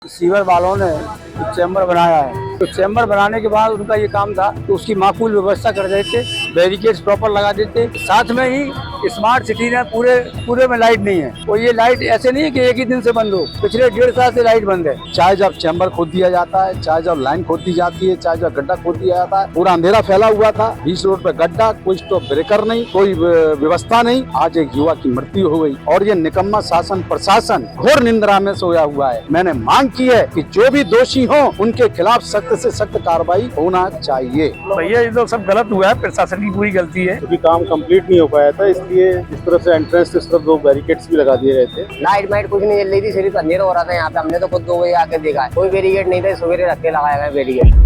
Sewer वालों ने chamber बनाया है, तो चैम्बर बनाने के बाद उनका ये काम था कि उसकी माकूल व्यवस्था कर देते, बैरिकेड्स प्रॉपर लगा देते। साथ में ही स्मार्ट सिटी में पूरे में लाइट नहीं है। और ये लाइट ऐसे नहीं है कि एक ही दिन से बंद हो, पिछले 1.5 साल से लाइट बंद है। चाहे जब चैम्बर खोद दिया जाता है, चाहे जब लाइन खोद दी जाती है, चाहे जब गड्ढा खोद दिया जाता है, पूरा अंधेरा फैला हुआ था। 20 रोड पे गड्ढा, कोई स्टॉप ब्रेकर नहीं, कोई व्यवस्था नहीं। आज एक युवा की मृत्यु हो गई और ये निकम्मा शासन प्रशासन घोर निंद्रा में सोया हुआ है। मैंने मांग की है कि जो भी दोषी हो उनके खिलाफ सख्त से सख्त कार्रवाई होना चाहिए। भैया ये तो सब गलत हुआ है, प्रशासन की पूरी गलती है। क्योंकि काम कंप्लीट नहीं हो पाया था, इसलिए इस तरफ से एंट्रेंस इस तरफ 2 बैरिकेड्स भी लगा दिए गए थे। लाइट कुछ नहीं जल रही थी, सिर्फ अंधेरा हो रहा था यहाँ पे। हमने तो खुद 2 बजे आके देखा है, कोई बैरिकेड नहीं था। सवेरे रख के लगाया गया बैरिकेड।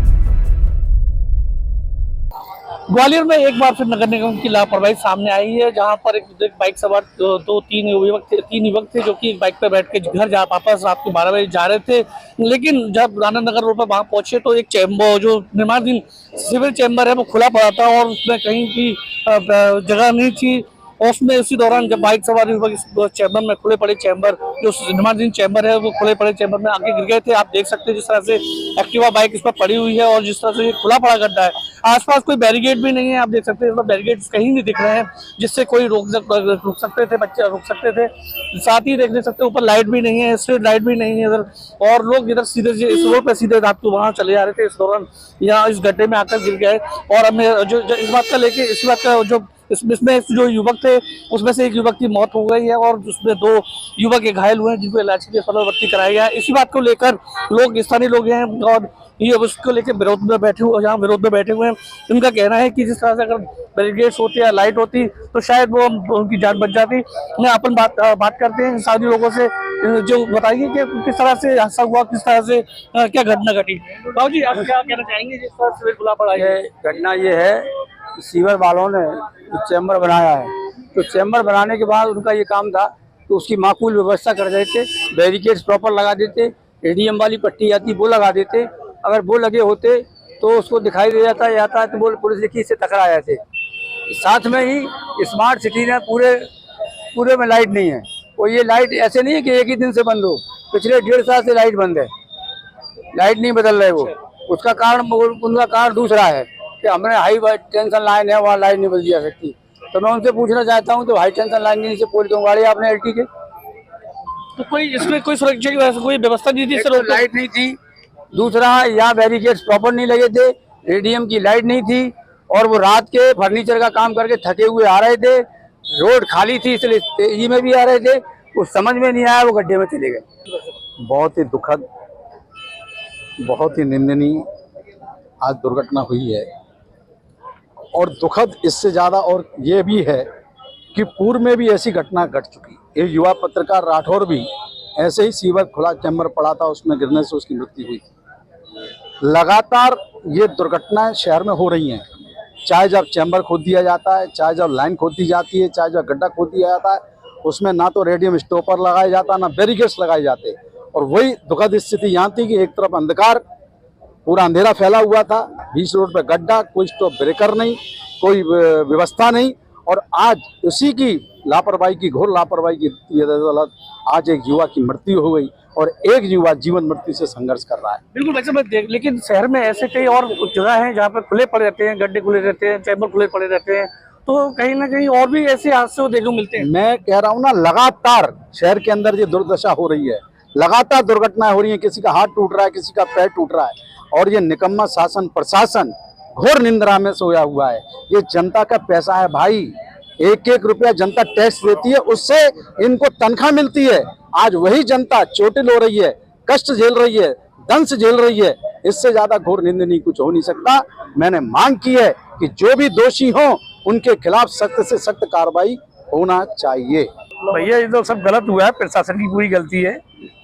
ग्वालियर में एक बार फिर नगर निगम की लापरवाही सामने आई है, जहां पर एक बाइक सवार तीन युवक थे जो कि एक बाइक पर बैठ के घर वापस रात को 12 बजे जा रहे थे। लेकिन जब आनंद नगर रोड पर वहां पहुंचे तो एक चैम्बर, जो निर्माणाधीन सिविल चैम्बर है, वो खुला पड़ा था और उसमें कहीं भी जगह नहीं थी। और उसमें उसी दौरान जब बाइक सवार युवक चैम्बर में खुले पड़े चैम्बर, जो निर्माणाधीन चैम्बर है, वो खुले पड़े चैम्बर में आगे गिर गए थे। आप देख सकते हैं जिस तरह से एक्टिवा बाइक इस पर पड़ी हुई है और जिस तरह से ये खुला पड़ा गड्ढा है। आसपास कोई बैरिकेड भी नहीं है। आप देख सकते हैं इसमें बैरिकेड कहीं नहीं दिख रहे हैं जिससे कोई रुक सकते थे, बच्चे रुक सकते थे। साथ ही देख सकते ऊपर लाइट भी नहीं है, स्ट्रीट लाइट भी नहीं है इधर, और लोग इधर सीधे इस रोड पे सीधे रात को वहाँ चले जा रहे थे। इस दौरान यहाँ इस गड्ढे में आकर गिर गए। और हमें जो इस बात का लेके इस बात का जो इसमें जो युवक थे उसमें से एक युवक की मौत हो गई है और उसमें 2 युवक घायल हुए हैं जिनको इलाज के लिए अस्पताल भर्ती कराया गया है। इसी बात को लेकर लोग, स्थानीय लोग हैं और ये उसको लेकर विरोध में बैठे हुए हैं। उनका कहना है कि जिस तरह से अगर बैरिकेड्स होती या लाइट होती तो शायद वो उनकी जान बच जाती। मैं अपन बात करते हैं स्थानीय लोगों से, जो बताइए कि किस तरह से हादसा हुआ, किस तरह से क्या घटना घटी। बाबू जी, आप क्या कहना चाहेंगे जिस तरह से खुला पड़ा है? घटना ये है, सीवर वालों ने चैम्बर बनाया है, तो चैम्बर बनाने के बाद उनका ये काम था कि उसकी माकूल व्यवस्था कर देते, बैरिकेड्स प्रॉपर लगा देते, एडीएम वाली पट्टी आती वो लगा देते। अगर वो लगे होते तो उसको दिखाई दे जाता है तो वो पुलिस लिखी से टकरा जाते। साथ में ही स्मार्ट सिटी में पूरे में लाइट नहीं है। और ये लाइट ऐसे नहीं है कि एक ही दिन से बंद हो, पिछले 1.5 साल से लाइट बंद है, लाइट नहीं बदल रहे वो। उसका कारण, उनका कारण दूसरा है कि हमने हाई टेंशन लाइन है, वहाँ लाइट नहीं बदली जा सकती। तो मैं उनसे पूछना चाहता हूँ, तो हाई टेंशन लाइन के नीचे पोल क्यों गाड़ी आपने एलटी के? तो कोई इसमें कोई सुरक्षा की वजह से कोई व्यवस्था नहीं थी? तो लाइट नहीं थी, दूसरा यहाँ बैरिकेड्स प्रॉपर नहीं लगे थे, एडीएम की लाइट नहीं थी, और वो रात के फर्नीचर का काम करके थके हुए आ रहे थे। रोड खाली थी इसलिए तेजी में भी आ रहे थे। कुछ समझ में नहीं आया, वो गड्ढे में चले गए। बहुत ही दुखद, बहुत ही निंदनीय आज दुर्घटना हुई है। और दुखद इससे ज़्यादा और ये भी है कि पूर्व में भी ऐसी घटना घट चुकी। एक युवा पत्रकार राठौर भी ऐसे ही सीवर खुला चैम्बर पड़ा था, उसमें गिरने से उसकी मृत्यु हुई। लगातार ये दुर्घटनाएं शहर में हो रही हैं। चाहे जब चैम्बर खोद दिया जाता है, चाहे जब लाइन खोद दी जाती है, चाहे जब गड्ढा खोद दिया जाता है, उसमें ना तो रेडियम स्टॉपर लगाया जाता, ना बैरिकेड्स लगाए जाते। और वही दुखद स्थिति यहाँ थी कि एक तरफ अंधकार, पूरा अंधेरा फैला हुआ था। 20 रोड पे गड्ढा, कोई स्टॉप ब्रेकर नहीं, कोई व्यवस्था नहीं। और आज उसी की लापरवाही की, घोर लापरवाही की आज एक युवा की मृत्यु हो गई और एक युवा जीवन मृत्यु से संघर्ष कर रहा है। बिल्कुल वैसे मैं लेकिन शहर में ऐसे कई और जगह हैं जहाँ पे खुले पड़े रहते हैं, गड्ढे खुले रहते हैं, चैम्बर खुले पड़े रहते हैं, तो कहीं ना कहीं और भी ऐसे हादसे देखने को मिलते हैं। मैं कह रहा हूँ ना, लगातार शहर के अंदर ये दुर्दशा हो रही है, लगातार दुर्घटनाएं हो रही है। किसी का हाथ टूट रहा है, किसी का पैर टूट रहा है, और ये निकम्मा शासन प्रशासन घोर निंद्रा में सोया हुआ है। ये जनता का पैसा है भाई, 1-1 रुपया जनता टैक्स देती है, उससे इनको तनख्वाह मिलती है। आज वही जनता चोटिल हो रही है, कष्ट झेल रही है, दंश झेल रही है। इससे ज्यादा घोर निंदनीय कुछ हो नहीं सकता। मैंने मांग की है कि जो भी दोषी हो उनके खिलाफ सख्त से सख्त कार्रवाई होना चाहिए। भैया ये तो सब गलत हुआ है, प्रशासन की पूरी गलती है।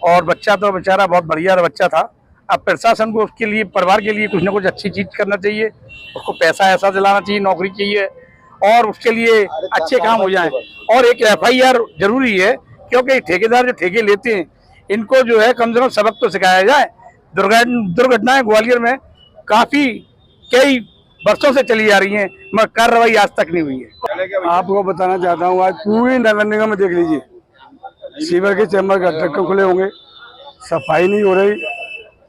और बच्चा तो बेचारा बहुत बढ़िया बच्चा था। अब प्रशासन को उसके लिए, परिवार के लिए कुछ ना कुछ अच्छी चीज करना चाहिए, उसको पैसा ऐसा दिलाना चाहिए, नौकरी चाहिए और उसके लिए अच्छे काम हो जाएं। और एक FIR जरूरी है, क्योंकि ठेकेदार जो ठेके लेते हैं इनको जो है कम से कम सबक तो सिखाया जाए। दुर्घटनाएं ग्वालियर में काफी कई वर्षों से चली जा रही हैं, मगर कार्रवाई आज तक नहीं हुई है। आपको बताना चाहता हूँ, आज पूरी नगर निगम में देख लीजिए, सीवर के चैम्बर गड्ढे खुले होंगे, सफाई नहीं हो रही।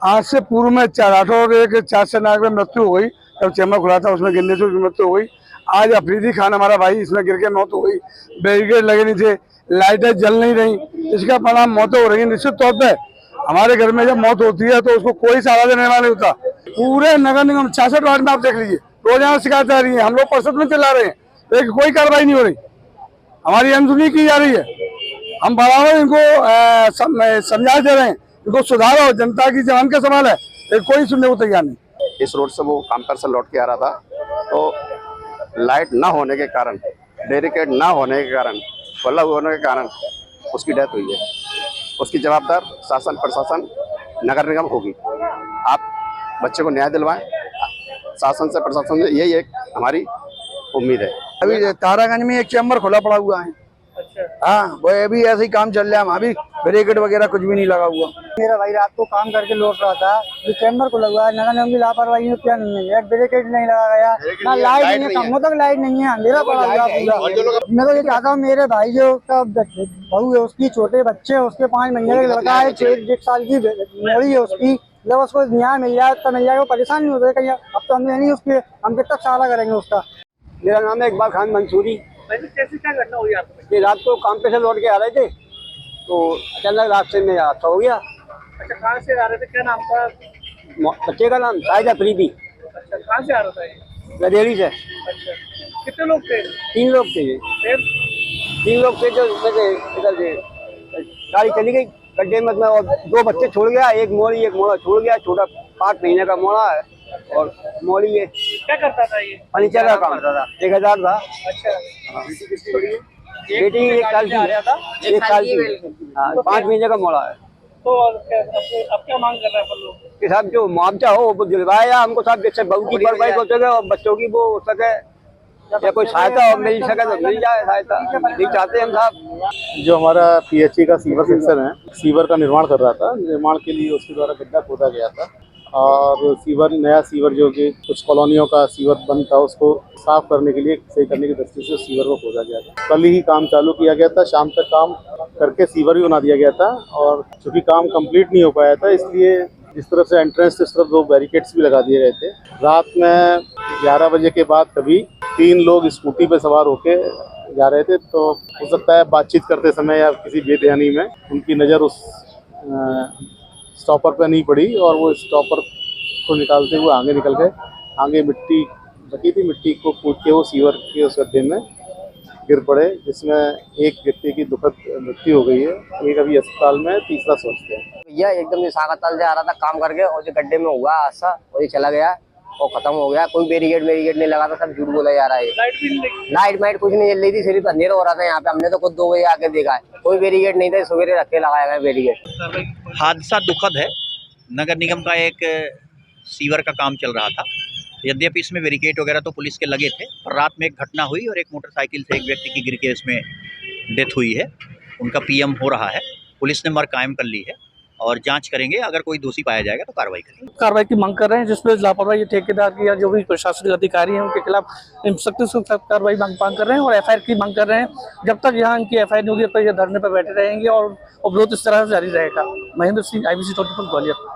आज से पूर्व में राठौर के 4 से नाग में मृत्यु हो गई, जब चैम्बर खुला था उसमें गिरने से उसकी मृत्यु हो गई। आज अफरीदी खान हमारा भाई इसमें गिर के मौत हो गई। बैरिकेड लगे नहीं थे, लाइटें जल नहीं रही, इसका परिणाम मौतें हो रही। निश्चित तौर पर हमारे घर में जब मौत होती है तो उसको कोई सहारा देने वाला नहीं होता। पूरे नगर निगम 66 वार्ड में आप देख लीजिए, रोजाना शिकायतें आ रही है। हम लोग परिषद में चला रहे हैं, लेकिन कोई कार्रवाई नहीं हो रही, हमारी अनसुनी की जा रही है। हम बराबर इनको समझा दे रहे हैं, इनको सुधारो, जनता की जान का सवाल है, लेकिन कोई सुनने को तैयार नहीं। इस रोड से वो काम पर से लौट के आ रहा था, तो लाइट ना होने के कारण, बैरिकेड ना होने के कारण, बल्ला होने के कारण उसकी डेथ हुई है। उसकी जवाबदार शासन प्रशासन नगर निगम होगी। आप बच्चे को न्याय दिलवाएं, शासन से प्रशासन से, यही एक हमारी उम्मीद है। अभी तारागंज में एक चैम्बर खुला पड़ा हुआ है। अच्छा। हाँ, वो अभी ऐसे ही काम चल रहा है, वहाँ भी बैरिकेड वगैरह कुछ भी नहीं लगा हुआ। मेरा भाई रात को काम करके लौट रहा था, जो चैम्बर खुला हुआ है, नगर निगम की लापरवाही में क्या नहीं है, बैरिकेड नहीं लगाया गया, ना लाइट नहीं है, कमरों तक लाइट नहीं है, अंधेरा पड़ा हुआ पूरा। मैं तो ये चाहता हूँ, मेरे भाई जो उसका बहू है, उसकी छोटे बच्चे हैं, उसके 5 महीने का लड़का है, 1 साल की मोड़ी है उसकी, जब उसको न्याय मिल जाए तब मिल जाएगा, परेशान नहीं होता कहीं। अब तो हमने नहीं उसके, हम कितना सहारा करेंगे उसका। मेरा नाम है इकबाल खान मंसूरी। कैसे क्या घटना हुई आपको? ये रात को काम पे से लौट के आ रहे थे, तो अचानक रास्ते में हादसा हो गया। अच्छा, कहाँ से आ रहे थे, क्या नाम था बच्चे का नाम शाहिद अफरीदी। अच्छा, कहाँ से आ रहा था ये? गदेड़ी से। अच्छा, कितने लोग थे? 3 लोग थे ये। फिर 3 लोग थे, जो इसमें से इधर से गाड़ी चली गई गड्ढे में, और 2 बच्चे छोड़ गया, एक मोड़ा छोड़ गया, छोटा 5 महीने का मोड़ा है, और मोड़ी ये क्या करता था ये? फर्नीचर का काम करता था, 1000 था। अच्छा, बेटी 1 साल की, 1 साल की, 5 महीने का मोड़ा है। तो अब क्या मांग कर रहे हैं अपन लोग? कि साहब जो मुआवजा हो वो दिलवाया हमको साहब, जैसे बहू की भरपाई हो सके और बच्चों की वो हो सके, या कोई सहायता हो मिल सके तो मिल जाए सहायता, नहीं चाहते हम साहब। जो हमारा पीएचई का सीवर सेक्शन है, सीवर का निर्माण कर रहा था। निर्माण के लिए उसके द्वारा गड्ढा खोदा गया था, और सीवर, नया सीवर जो कि कुछ कॉलोनियों का सीवर बंद था, उसको साफ करने के लिए, सही करने की दृष्टि से सीवर को खोदा गया था। कल ही काम चालू किया गया था, शाम तक काम करके सीवर भी बना दिया गया था, और चूँकि काम कंप्लीट नहीं हो पाया था, इसलिए इस तरफ से एंट्रेंस इस तरफ 2 बैरिकेड्स भी लगा दिए गए थे। रात में 11 बजे के बाद कभी 3 लोग स्कूटी पर सवार होके जा रहे थे, तो हो सकता है बातचीत करते समय या किसी बेध्यानी में उनकी नज़र उस स्टॉपर पर नहीं पड़ी, और वो स्टॉपर को निकालते हुए आगे निकल गए। आगे मिट्टी बची थी, मिट्टी को कूद के वो सीवर के उस गड्ढे में गिर पड़े, जिसमें एक व्यक्ति की दुखद मृत्यु हो गई है। एक अभी अस्पताल में, तीसरा स्वस्थ है। भैया एकदम सागाताल से आ रहा था काम करके, और जो गड्ढे में हुआ हादसा, और ये चला गया और खत्म हो गया। कोई बैरिकेड नहीं लगा था, सब झूठ बोला जा रहा है। लाइट कुछ नहीं जल रही थी, सिर्फ अंधेरा हो रहा था यहाँ पे। हमने तो खुद 2 बजे आके देखा है, कोई बैरिकेड नहीं था, सवेरे रख के लगाया गया बैरिकेड। हादसा दुखद है। नगर निगम का एक सीवर का काम चल रहा था, यद्यपि इसमें बैरिकेड वगैरह तो पुलिस के लगे थे, पर रात में एक घटना हुई और एक मोटरसाइकिल से एक व्यक्ति की गिर के इसमें डेथ हुई है। उनका पीएम हो रहा है, पुलिस ने मर कायम कर ली है और जांच करेंगे, अगर कोई दोषी पाया जाएगा तो कार्रवाई करेंगे। कार्रवाई की मांग कर रहे हैं, जिसमें लापरवाही ठेकेदार की या जो भी प्रशासनिक अधिकारी हैं उनके खिलाफ सख्त से सख्त कार्रवाई मांग कर रहे हैं, और एफआईआर की मांग कर रहे हैं। जब तक यहाँ इनकी एफआईआर नहीं होगी, तब तक ये धरने पर बैठे रहेंगे और विरोध इस तरह से जारी रहेगा। महेंद्र सिंह, IBC 24 ग्वालियर।